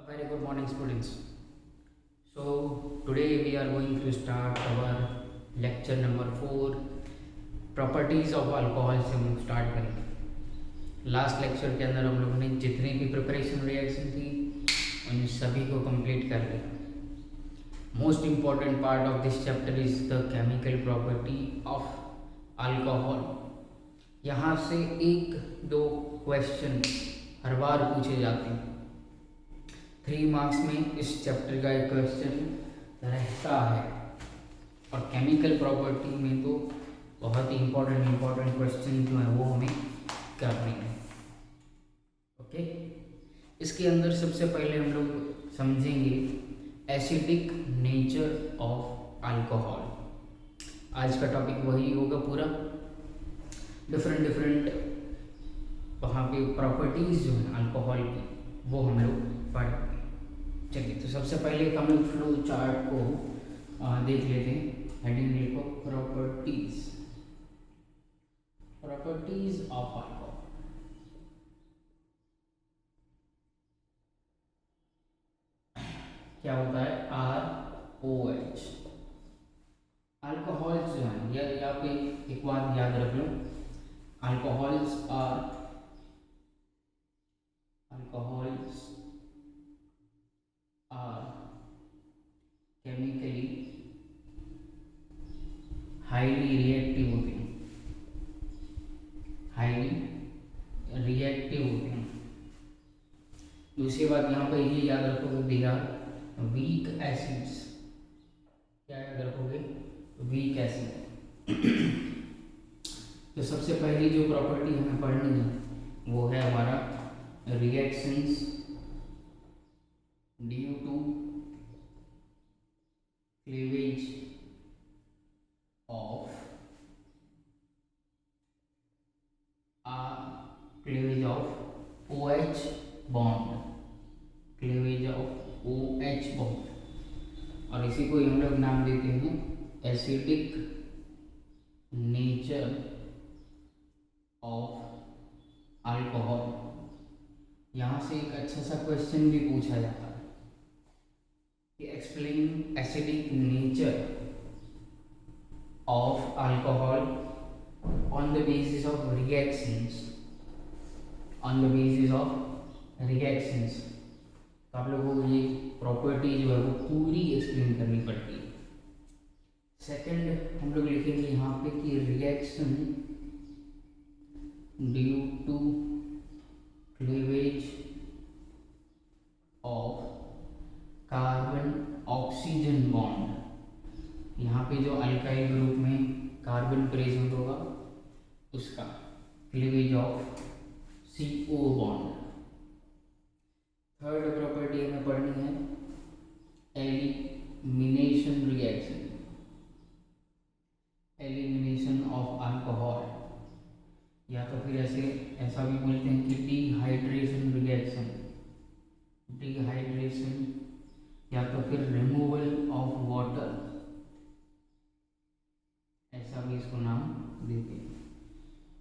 Very good morning, students. So, today we are going to start our lecture number 4 properties of alcohol से हम start करेंगे। Last lecture के अंदर हम लोगों ने जितनी भी प्रिपरेशन रिएक्शन थी उन सभी को कंप्लीट कर लिया। Most important part of this chapter is the chemical property of alcohol. यहाँ से एक दो क्वेश्चन हर बार पूछे जाते हैं। 3 मार्क्स में इस चैप्टर का एक क्वेश्चन रहता है और केमिकल प्रॉपर्टी में तो बहुत ही इम्पोर्टेंट क्वेश्चन जो है वो हमें करने हैं। ओके, इसके अंदर सबसे पहले हम लोग समझेंगे एसिडिक नेचर ऑफ अल्कोहल। आज का टॉपिक वही होगा पूरा। डिफरेंट वहाँ पे प्रॉपर्टीज़ जो हैं अल्कोहल की वो हम लोग पढ़ेंगे। चलिए, तो सबसे पहले हम लोग फ्लो चार्ट को देख लेते हैं। हेडिंग लिखो प्रॉपर्टीज ऑफ अल्कोहल। क्या होता है? ROH। अल्कोहल्स जो है या यहाँ पे एक बात याद रख लो, alcohols are chemically highly reactive होते हैं, होते हैं। दूसरी बात यहाँ पर ये याद रखोगे, दे आर वीक एसिड्स। क्या याद रखोगे? Weak acid. तो सबसे पहली जो प्रॉपर्टी हमें पढ़नी है वो है हमारा reactions due to cleavage of OH bond, और इसी को हम लोग नाम देते हैं एसिडिक नेचर ऑफ अल्कोहल। यहाँ से एक अच्छा सा क्वेश्चन भी पूछा जाता है कि explain acidic nature of alcohol on the basis of reactions, तो आप लोगों को ये प्रॉपर्टी जो है वो पूरी एक्सप्लेन करनी पड़ती है। सेकंड हम लोग लिखेंगे यहाँ पे कि reaction due to cleavage of carbon oxygen bond. यहाँ पे जो अल्काइल ग्रुप में कार्बन प्रेजेंट होगा उसका cleavage of CO bond. Third property हमें पढ़नी है एलिमिनेशन ऑफ अल्कोहल, या तो फिर ऐसा भी बोलते हैं कि डिहाइड्रेशन रिएक्शन, या तो फिर रिमूवल ऑफ वाटर, ऐसा भी इसको नाम देते हैं।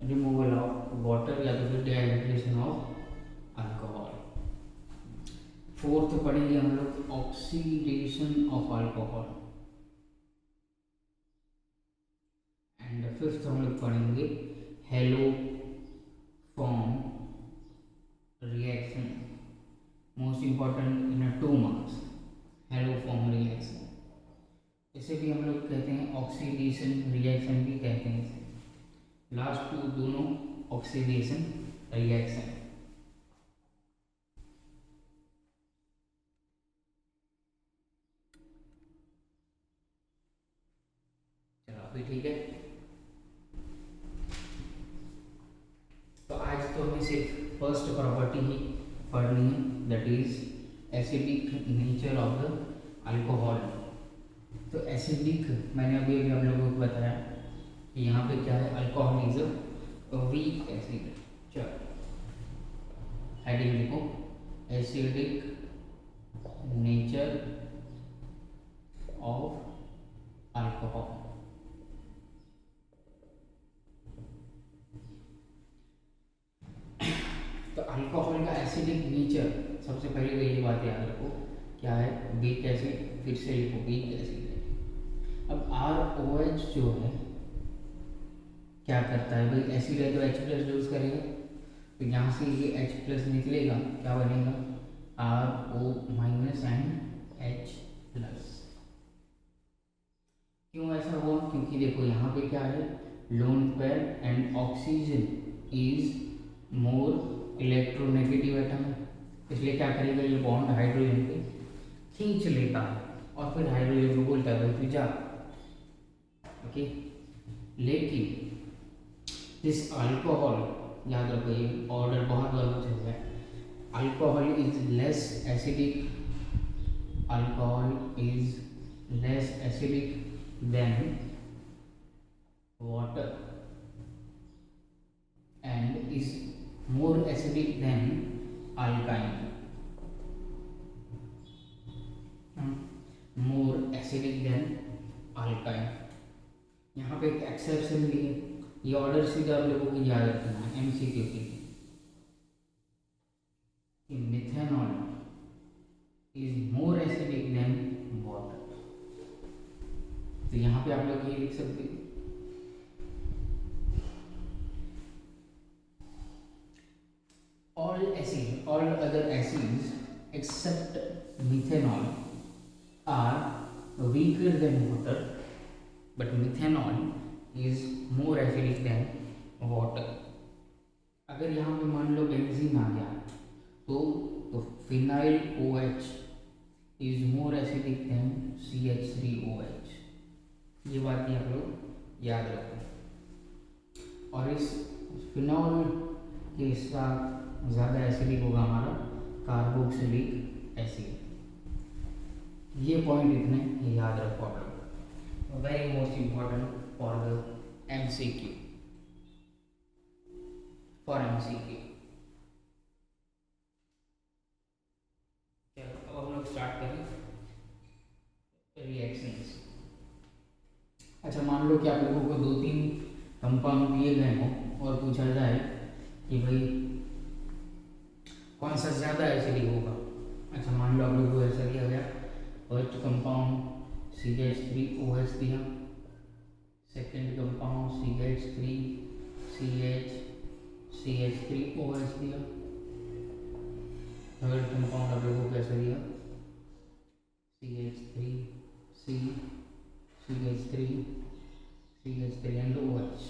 रिमूवल ऑफ वाटर या तो फिर डिहाइड्रेशन ऑफ अल्कोहल। फोर्थ पढ़ेंगे हम लोग oxidation of alcohol, and fifth हम लोग पढ़ेंगे hello form reaction. Most important in 2 marks, hello form reaction. इसे भी हम लोग कहते हैं ऑक्सीडेशन रिएक्शन भी कहते हैं इसे। लास्ट 2 दोनों ऑक्सीडेशन रिएक्शन। चलो अभी ठीक है। तो आज तो हमें सिर्फ फर्स्ट प्रॉपर्टी ही पढ़नी है, that is acidic nature of the alcohol. तो एसिडिक मैंने अभी हम लोगों को बताया कि यहाँ पे क्या है, alcohol is a weak acid. चलो हेडिंग लिखो एसिडिक नेचर ऑफ अल्कोहल। तो अल्कोहल का एसिडिक नेचर, सबसे पहले तो ये बात याद रखो क्या है, वीक एसिड, फिर से लिखो वीक एसिड है। अब ROH जो है क्या करता है भाई, एसिड है तो H प्लस यूज करेगा, तो यहाँ से ये H प्लस निकलेगा, क्या बनेगा RO minus and H plus. क्यों ऐसा हुआ, क्योंकि देखो यहाँ पे क्या है, lone pair and oxygen is more electronegative atom है, इसलिए क्या करेगा ये बॉन्ड हाइड्रोजन पे खींच लेता है और फिर हाइड्रोजन को बोलता है भाई तू जा। ओके, लेकिन दिस अल्कोहल, याद रखो ये ऑर्डर बहुत बार पूछा गया है, alcohol is less acidic, alcohol is less acidic then water and is more acidic than alkyne, more acidic than alkyne। यहाँ पे एक एक्सेप्शन भी है, ये ऑर्डर सीधा आप लोगों को याद रखना है MCQ के लिए, कि methanol is more acidic then water. तो यहाँ पे आप लोग ये लिख सकते हैं, all other acids except methanol are weaker than water, but methanol is more acidic than water। अगर यहाँ पे मान लो बेंजीन आ गया तो phenyl OH is more acidic than CH3OH, ये बात आप लोग याद रखो। और इस फिनॉल के साथ ज़्यादा एसिडिक होगा हमारा कार्बोक्सिलिक एसिड। ये पॉइंट इतने याद रखो आप लोग, very most important for the MCQ, for MCQ। अब हम लोग स्टार्ट करें रिएक्शंस। अच्छा, मान लो कि आप लोगों को 2-3 कंपाउंड दिए गए हों और पूछा जाए कि भाई कौन सा ज़्यादा एसिडिक होगा। अच्छा, मान लो आप लोगों को ऐसा दिया गया, फर्स्ट कंपाउंड CH3OH दिया, सेकेंड कंपाउंड CH3OH दिया, थर्ड कंपाउंड आप लोगों को कैसा दिया CH3 एंड OH।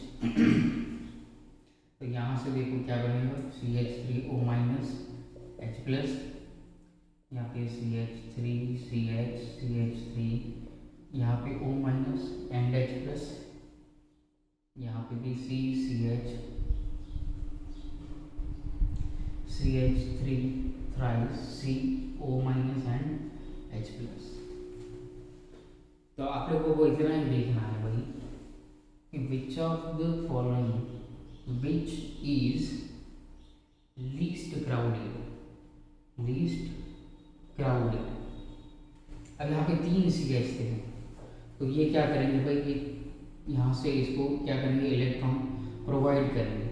तो यहाँ से देखो क्या बनेगा, CH3O माइनस H प्लस, यहाँ पे CH3 यहाँ पे O minus and H plus, यहाँ पे भी CH3 thrice CO minus and H plus. तो आप लोगों को इतना ही देखना है भाई कि which of the following which is least crowded. अब यहाँ पे 3 CH थे, तो ये क्या करेंगे भाई, ये यहाँ से इसको क्या करेंगे, इलेक्ट्रॉन प्रोवाइड करेंगे।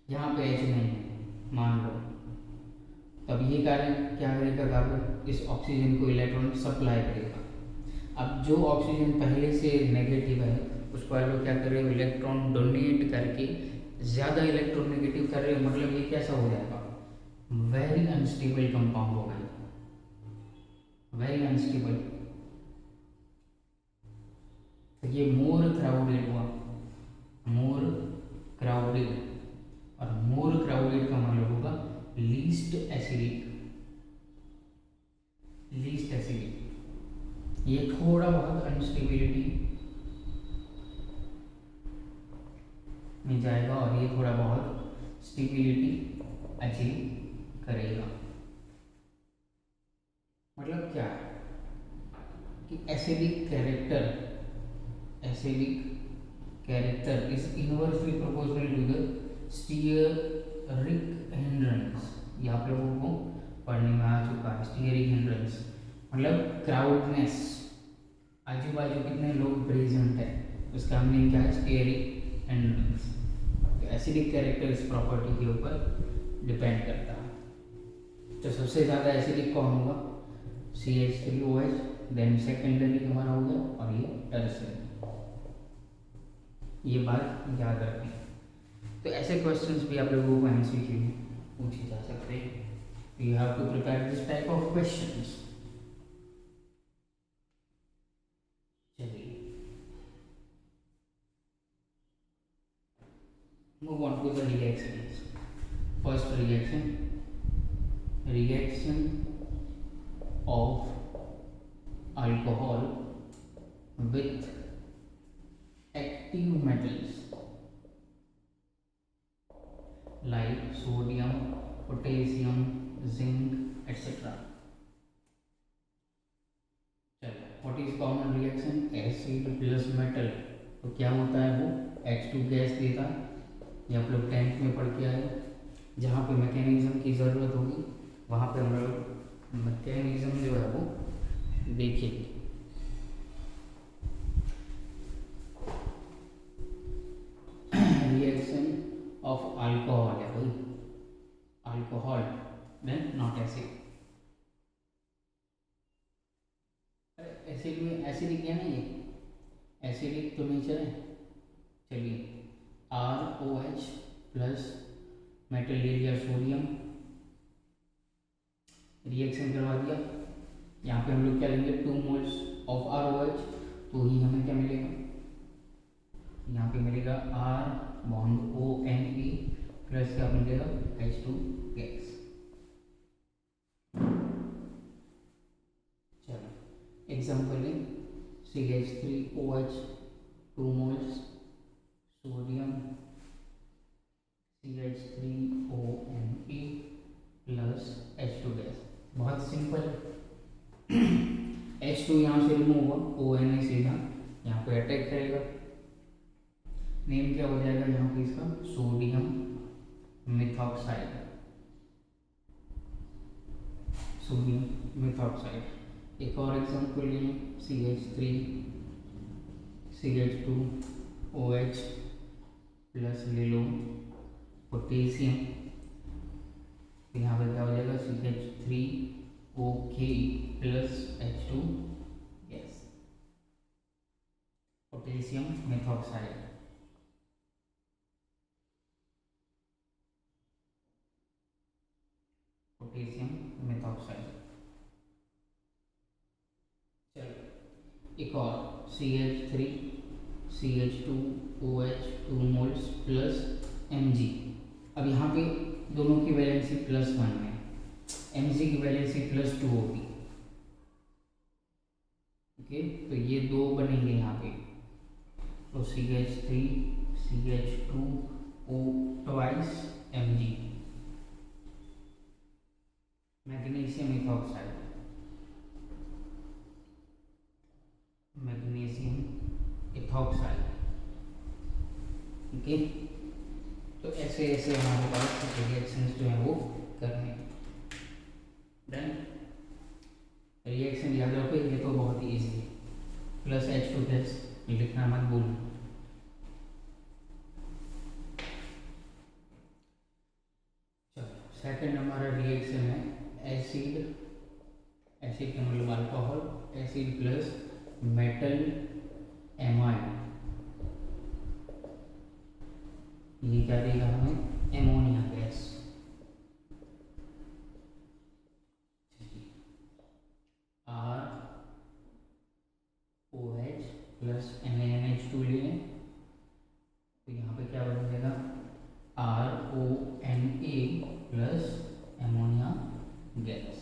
यहाँ पे H नहीं है मान लो, तब ये कार्य क्या करेगा, कार्बन इस ऑक्सीजन को इलेक्ट्रॉन सप्लाई करेगा। अब जो ऑक्सीजन पहले से नेगेटिव है उसको आप लोग क्या कर रहे हो, इलेक्ट्रॉन डोनेट करके ज़्यादा इलेक्ट्रॉन नेगेटिव कर रहे हो, मतलब ये कैसा हो जाएगा, वेरी अनस्टेबल कंपाउंड हो गया, वेरी अनस्टेबल। तो ये मोर क्राउडेड हुआ, मोर क्राउडेड, और मोर क्राउडेड का मतलब होगा लीस्ट एसिडिक। ये थोड़ा बहुत अनस्टेबिलिटी में जाएगा और ये थोड़ा बहुत स्टेबिलिटी अचीव करेगा। मतलब क्या है कि acidic character is inversely proportional to the steric hindrance. ये आप लोगों को पढ़ने में आ चुका है। स्टीयरिक हिंड्रेंस मतलब क्राउडनेस, आजू बाजू कितने लोग प्रेजेंट है, उसका मीनिंग क्या है, स्टीयरिक हिंड्रेंस। तो एसिडिक कैरेक्टर इस प्रॉपर्टी के ऊपर डिपेंड करता है। तो सबसे ज़्यादा एसिडिक कौन होगा? CH3OH, देन सेकेंडरी हमारा हो गया, और ये टर्सरी। ये बात याद रखें। तो ऐसे क्वेश्चंस भी आप लोगों को MCQ में पूछे जा सकते हैं। You have to prepare this type of questions. चलिए move on to the reactions. First reaction of alcohol with active metals like sodium, potassium, zinc, etc. चलो, what is common reaction? Acid plus metal। तो क्या होता है वो? H2 gas देता है। ये आप लोग 10th में पढ़ के आए। जहाँ पे मैकेनिज्म की ज़रूरत होगी वहाँ पे हम लोग मैकेनिज्म जो है वो देखेंगे। रिएक्शन ऑफ अल्कोहल है भाई, alcohol then not acid. Acid में एसिडिक है ना, ये एसिडिक तो नेचर है। चलिए ROH प्लस मेटल ले लिया सोडियम, रिएक्शन करवा दिया। यहाँ पे हम लोग क्या लेंगे? 2 मोल्स ऑफ ROH। तो ही हमें क्या मिलेगा? यहाँ पे मिलेगा R बॉन्ड ONE प्लस क्या मिलेगा? H2 gas. चलो एग्जाम्पल लें। CH3OH 2 moles, sodium CH3ONE plus H2 gas. बहुत सिंपल। H2 यहाँ से रिमूव हुआ, ONA सीधा यहाँ पे अटैक करेगा। नेम क्या हो जाएगा यहाँ पे इसका? Sodium methoxide. Sodium methoxide. एक और एग्जाम्पल लें। CH3CH2OH प्लस ले लो पोटेशियम। यहाँ पे क्या हो जाएगा? CH3OK plus H2 gas, potassium methoxide. Potassium methoxide. चलो एक और CH3CH2OH 2 मोल्स प्लस Mg। अब यहाँ पे दोनों की वैलेंसी +1 है, Mg की वैलेंसी +2 होगी। ओके, तो ये 2 बनेंगे यहाँ पे। तो CH3CH2O twice Mg, magnesium ethoxide, magnesium ethoxide. Okay, तो ऐसे ऐसे हमारे पास रिएक्शंस जो हैं वो करने। डन। रिएक्शन याद रखो, ये तो बहुत ही ईजी है। प्लस H2 गैस लिखना मत भूलना। चलो सेकंड हमारा रिएक्शन है एसिड। एसिड का मतलब alcohol. Acid plus metal amide. ये क्या देगा हमें? Ammonia gas. ROH plus NaNH2 लें तो यहाँ पे क्या बन जाएगा? RONA plus ammonia gas.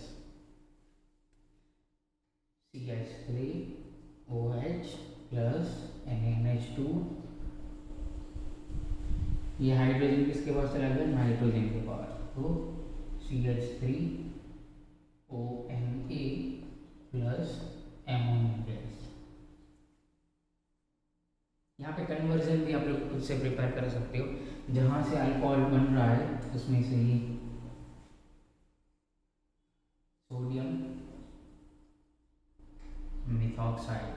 CH3OH plus NaNH2। ये हाइड्रोजन किसके पास चला गया? नाइट्रोजन के पास। तो CH3ONA प्लस एमोनिया गैस। यहाँ पे कन्वर्जन भी आप लोग खुद से प्रिपेयर कर सकते हो। जहाँ से अल्कोहल बन रहा है उसमें से ही सोडियम मिथॉक्साइड,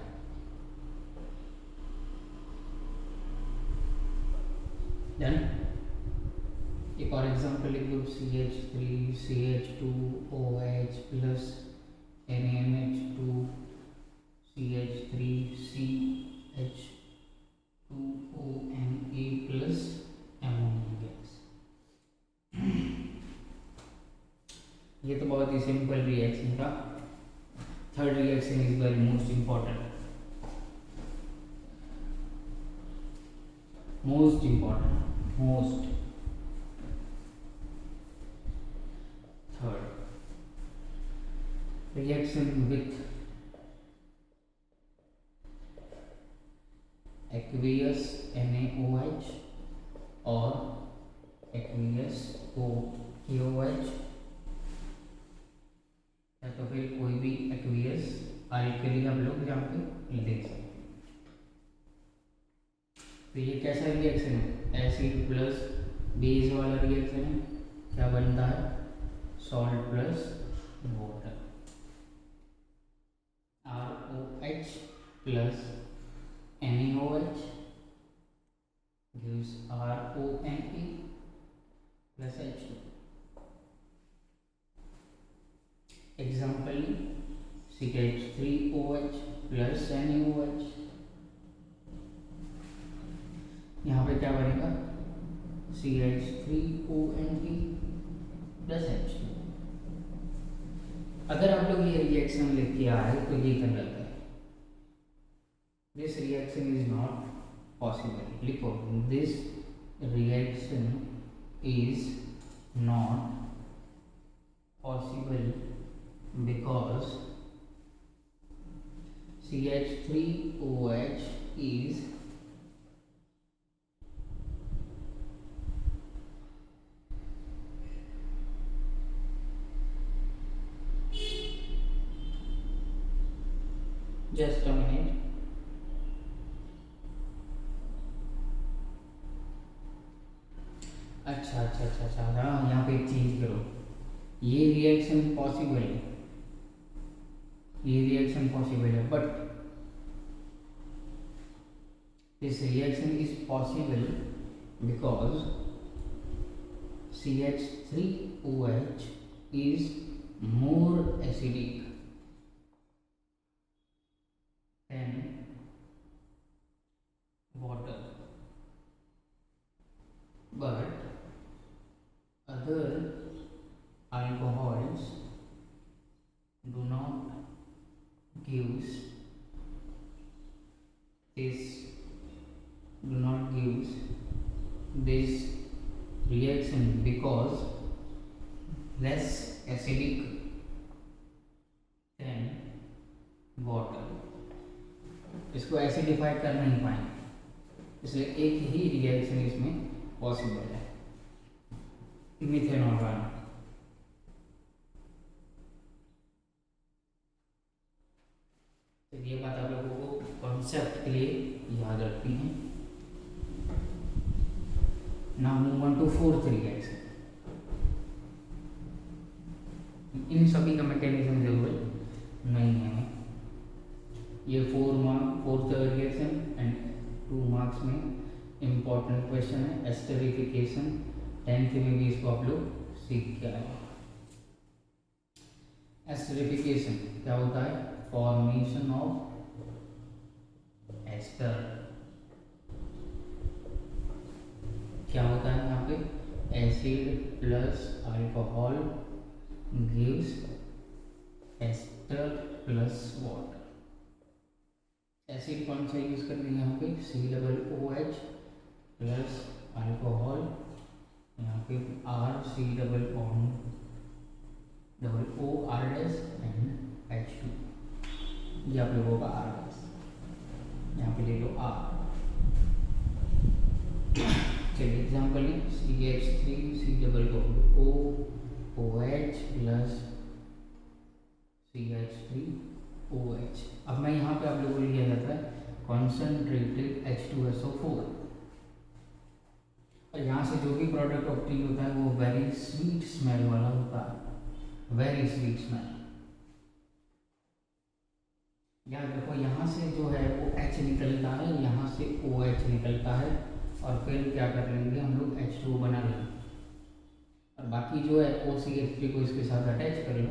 डन। एक और एग्जांपल लिख दो, CH3CH2OH plus NaNH2 CH3CH2ONe plus ammonia gas. ये तो बहुत ही सिंपल रिएक्शन था। Third reaction is very most important, most third reaction with aqueous NaOH or aqueous OH या तो फिर कोई भी aqueous अल्कली हम लोग यहाँ पे देख सकते हैं। तो ये कैसा रिएक्शन है, एसिड प्लस बेस वाला रिएक्शन है। क्या बनता है, salt plus water, ROH plus NaOH gives RONE plus H2। Example CH3OH plus NaOH, यहाँ पे क्या बनेगा, CH3ONe प्लस H2। अगर आप लोग ये रिएक्शन लेके आए तो ये गलत है, this reaction is not possible. लिखो, this reaction is not possible because CH3OH is just a minute, अच्छा, हाँ, यहाँ पे एक चीज करो, ये रिएक्शन पॉसिबल है, but this reaction is possible because CH3OH is more acidic than water, but other alcohols do not gives this reaction because less acidic than water। इसको एसिडिफाई कर नहीं पाएंगे, इसलिए एक ही रिएक्शन इसमें पॉसिबल है, मिथेनॉल वाला। तो ये बात आप लोगों को कॉन्सेप्ट के लिए याद रखनी है। Now move on to fourth reaction. इन सभी का मैकेनिज्म जरूर नहीं है, ये 4th रिएक्शन एंड 2 मार्क्स में इम्पॉर्टेंट क्वेश्चन है। एस्टरिफिकेशन 10th में भी इसको आप लोग सीख के आए। एस्टरिफिकेशन क्या होता है, फॉर्मेशन ऑफ एस्टर। क्या होता है यहाँ पे, acid plus alcohol gives ester plus water. Acid कौन सा यूज कर रहे हैं यहाँ पे, COOH प्लस अल्कोहल, यहाँ पे RCOOR एंड H2, ये आप लोगों का R, यहाँ पे ले लो R। चलिए एग्जाम्पल CH3COOH प्लस CH3OH। अब मैं यहाँ पे आप लोगों को लिया जाता है कॉन्सेंट्रेटेड H2SO4, और यहाँ से जो भी प्रोडक्ट ऑब्टेन होता है वो वेरी स्वीट स्मेल वाला होता है, वेरी स्वीट स्मेल। यहाँ देखो, यहाँ से जो है वो H निकलता है, यहाँ से OH निकलता है, और फिर क्या कर लेंगे हम लोग, H2O बना लेंगे। बाकी जो है OCH3 को इसके साथ अटैच कर लो,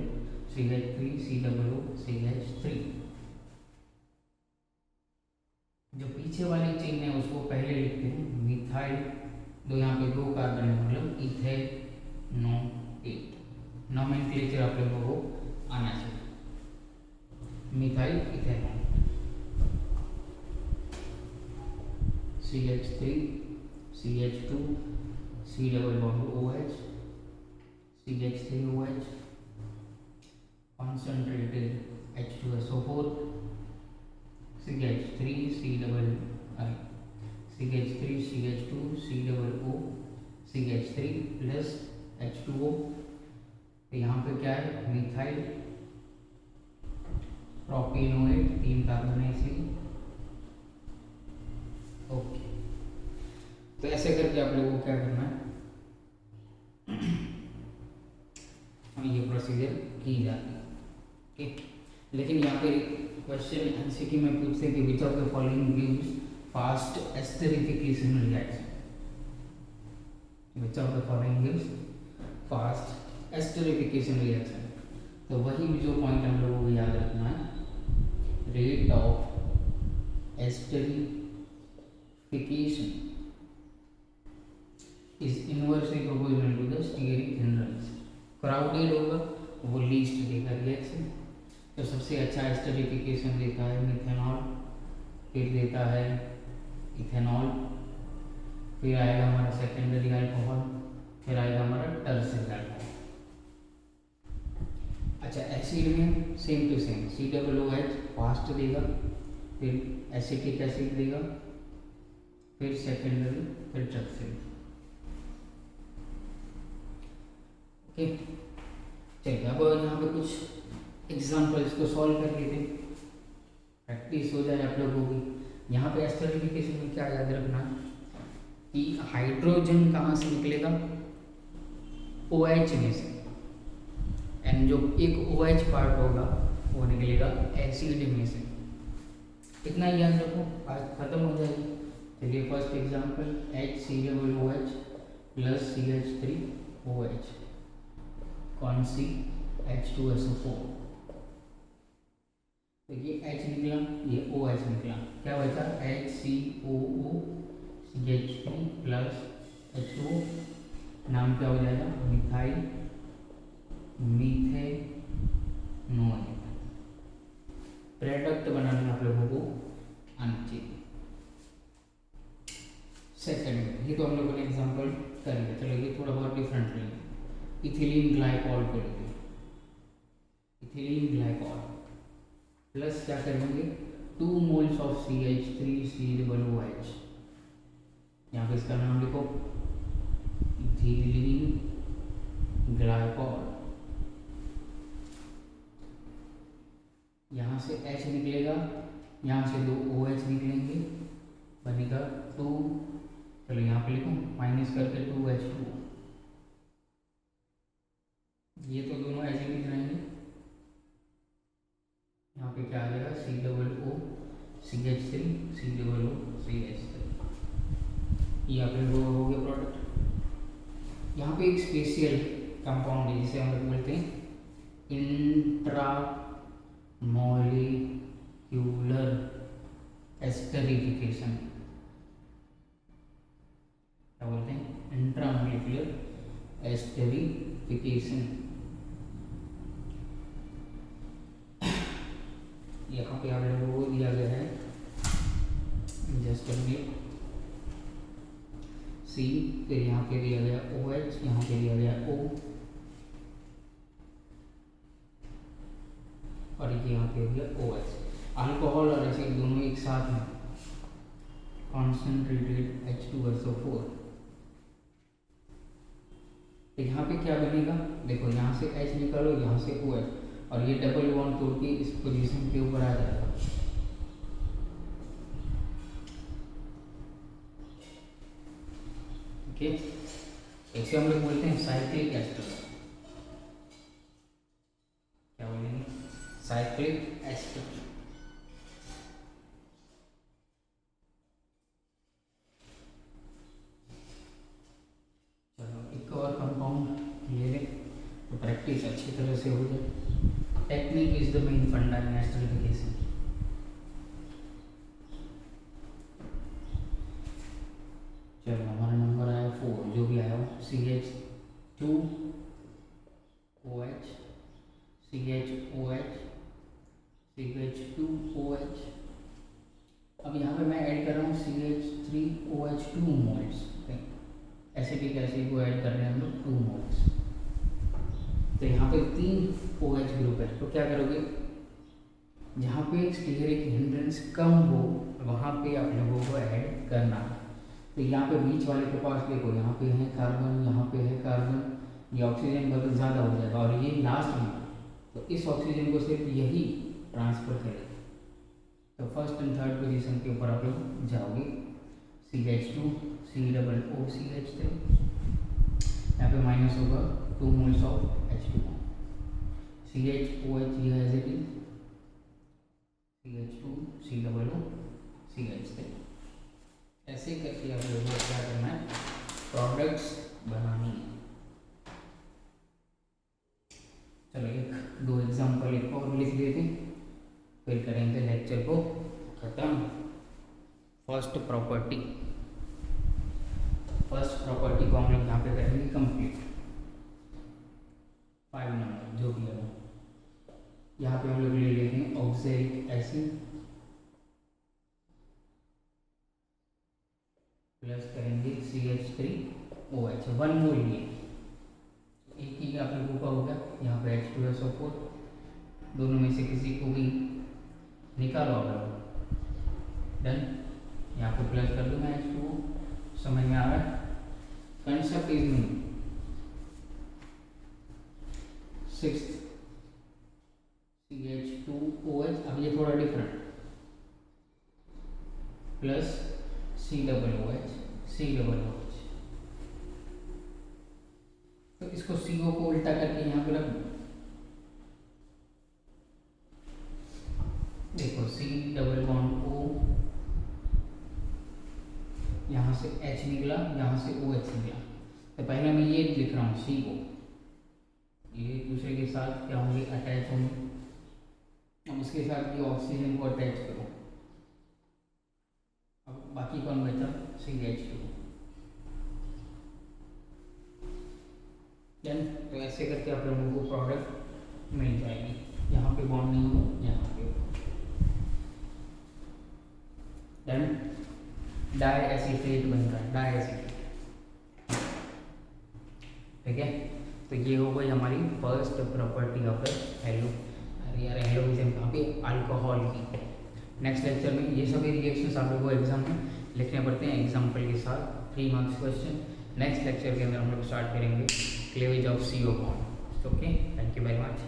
CH3 COO CH3। जो पीछे वाली चेन है उसको पहले लिखते हैं, मिथाइल, दो यहाँ पे 2 कार्बन है मतलब इथेनोएट। नोमेनक्लेचर आप लोगों को आना चाहिए, methyl ethanol, CH3 CH2 C double bond OH CH3OH, concentrated H2SO4 CH3 CH3 CH2 COO CH3 plus H2O। तो यहाँ पे क्या है, मिथाइल प्रोपेनोएट, 3 कार्बन है इसलिए। ओके, तो ऐसे करके आप लोगों को क्या करना है, ये प्रोसीजर की जाती है। ओके, लेकिन यहाँ पे क्वेश्चन एमसीक्यू में पूछते हैं कि which of the following gives fast esterification reaction, which of the following gives fast esterification reaction. तो वही जो पॉइंट हम लोगों को याद रखना है, rate of esterification is inversely proportional to the steering hindrance. Crowded होगा वो लीस्ट देगा रिएक्शन। तो सबसे अच्छा एस्टरिफिकेशन देता है मिथेनॉल, फिर देता है इथेनॉल, फिर आएगा हमारा सेकेंडरी अल्कोहल, फिर आएगा हमारा टर्शियरी अल्कोहल। अच्छा, एसिड में same to same COOH fast देगा, फिर एसिटिक एसिड देगा, फिर सेकेंडरी, फिर टर्शियरी। ओके, चलिए अब यहाँ पे कुछ एग्जाम्पल्स को सॉल्व कर लेते हैं, प्रैक्टिस हो जाए आप लोगों की। यहाँ पे एस्टरिफिकेशन में क्या याद रखना कि हाइड्रोजन कहाँ से निकलेगा, OH में से, एंड जो एक OH पार्ट होगा वो निकलेगा एसिड में से। इतना ही याद रखो, आज खत्म हो जाएगी। चलिए first example, HCOOH plus CH3OH, कौन सी, H2SO4। तो ये H निकला, ये OH निकला, क्या बचा, HCOO CH3 प्लस H2O, नाम क्या हो जाएगा, मिथाइल मीथेनोएट। प्रोडक्ट बनाने आप लोगों को आना चाहिए। सेकेंड, ये तो हम लोगों ने एग्जाम्पल कर लिया, चलो ये थोड़ा बहुत डिफरेंट लेंगे। इथिलीन ग्लाइकॉल को लेते, इथिलीन ग्लाइकॉल प्लस क्या करेंगे, 2 मोल्स ऑफ CH3COOH, यहाँ पे इसका नाम लिखो इथिलीन ग्लाइकॉल। यहाँ से H निकलेगा, यहाँ से 2 OH निकलेंगे, बनेगा 2, चलो यहाँ पे लिखो माइनस करके 2H2। ये तो दोनों ऐसे ही रहेंगे, यहाँ पे क्या आ जाएगा, COO CH3 COO CH3। ये आप लोगों को हो गया प्रोडक्ट। यहाँ पे एक स्पेशल कंपाउंड है जिसे हम लोग बोलते हैं इंट्रामोलिक्यूलर एस्टरिफिकेशन। क्या बोलते हैं, इंट्रामोलिक्यूलर एस्टरिफिकेशन। यहाँ पे आप लोगों को दिया गया है जस्ट C, फिर यहाँ पे दिया गया OH, यहाँ पे दिया गया O, और यहाँ पे दिया OH। अल्कोहल और एसिड दोनों एक साथ हैं, कॉन्सेंट्रेटेड H2SO4। तो यहाँ पे क्या बनेगा, देखो यहाँ से H निकालो, यहाँ से OH, और ये डबल बॉन्ड तोड़ के इस पोजीशन के ऊपर आ जाएगा। ओके, इसे हम लोग बोलते हैं साइक्लिक एस्टर। क्या बोलेंगे, साइक्लिक एस्टर। चलो एक और कंपाउंड प्रैक्टिस अच्छी तरह से हो जाए। टेक्निक इज द मेन फंडा इन एस्ट्रिफिकेशन। चलो हमारा नंबर आया 4, जो भी आया CH2OH CHOH CH2OH। अब यहाँ पे मैं ऐड कर रहा हूँ CH3OH2 मोल्स। एसिटिक एसिड को ऐड कर रहे हैं हम लोग 2 मोल्स। तो यहाँ पे 3 OH ग्रुप है, तो क्या करोगे, जहाँ पे स्टीयरिक हिंड्रेंस कम हो वहाँ पे आप लोगों को ऐड करना। तो यहाँ पे बीच वाले के पास देखो, यहाँ पे है कार्बन, यहाँ पे है कार्बन, ये ऑक्सीजन का तो ज़्यादा हो जाएगा और ये लास्ट में, तो इस ऑक्सीजन को सिर्फ यही ट्रांसफर करेगा। तो फर्स्ट एंड थर्ड पोजीशन के ऊपर आप लोग जाओगे। CH2 COOCH3, यहाँ पे माइनस होगा 2 मोल्स ऑफ H2O। CHOH ये है as it is, CH2 COOCH3। ऐसे करके आप लोगों को क्या करना है, प्रोडक्ट्स बनानी है। चलो 1-2 एग्जाम्पल एक और लिख देते, फिर करेंगे लेक्चर को खत्म। फर्स्ट प्रॉपर्टी को हम लोग यहाँ पे करेंगे कंप्लीट। 5 नंबर जो भी है वो, यहाँ पे हम लोग ले लेते हैं ऑक्सैलिक एसिड प्लस करेंगे CH3OH 1 मोल। ये एक ही आप लोगों का हो गया। यहाँ पे H2SO4, दोनों में से किसी को भी निकालो अगर, डन। यहाँ पे प्लस कर दूँ मैं H2O, समझ में आ रहा है। Concept is new. 6th CH2OH, अब ये थोड़ा डिफरेंट, प्लस COOH। तो इसको CO को उल्टा करके यहाँ पे रख दो। देखो C+O, यहाँ से H निकला, यहाँ से OH निकला। तो पहले मैं ये लिख रहा हूँ CO, ये एक दूसरे के साथ क्या होंगे, अटैच होंगे। अब उसके साथ ये ऑक्सीजन को अटैच करो। अब बाकी कौन बचा, CH2। तो ऐसे करके आप लोगों को प्रोडक्ट मिल जाएगी। यहाँ पे बॉन्ड नहीं हो, यहाँ पे डन। डाई एसीटेट बन रहा है, डाई एसीटेट, ठीक है। तो ये हो गई हमारी फर्स्ट प्रॉपर्टी ऑफ हेलो। अरे यार हेलोजन कहाँ पे, अल्कोहल की। नेक्स्ट लेक्चर में ये सभी रिएक्शंस आप लोगों को एग्जाम में लिखने पड़ते हैं एग्जाम्पल के साथ, 3 मार्क्स क्वेश्चन। नेक्स्ट लेक्चर के अंदर हम लोग स्टार्ट करेंगे cleavage of CO bond. Okay, thank you very much.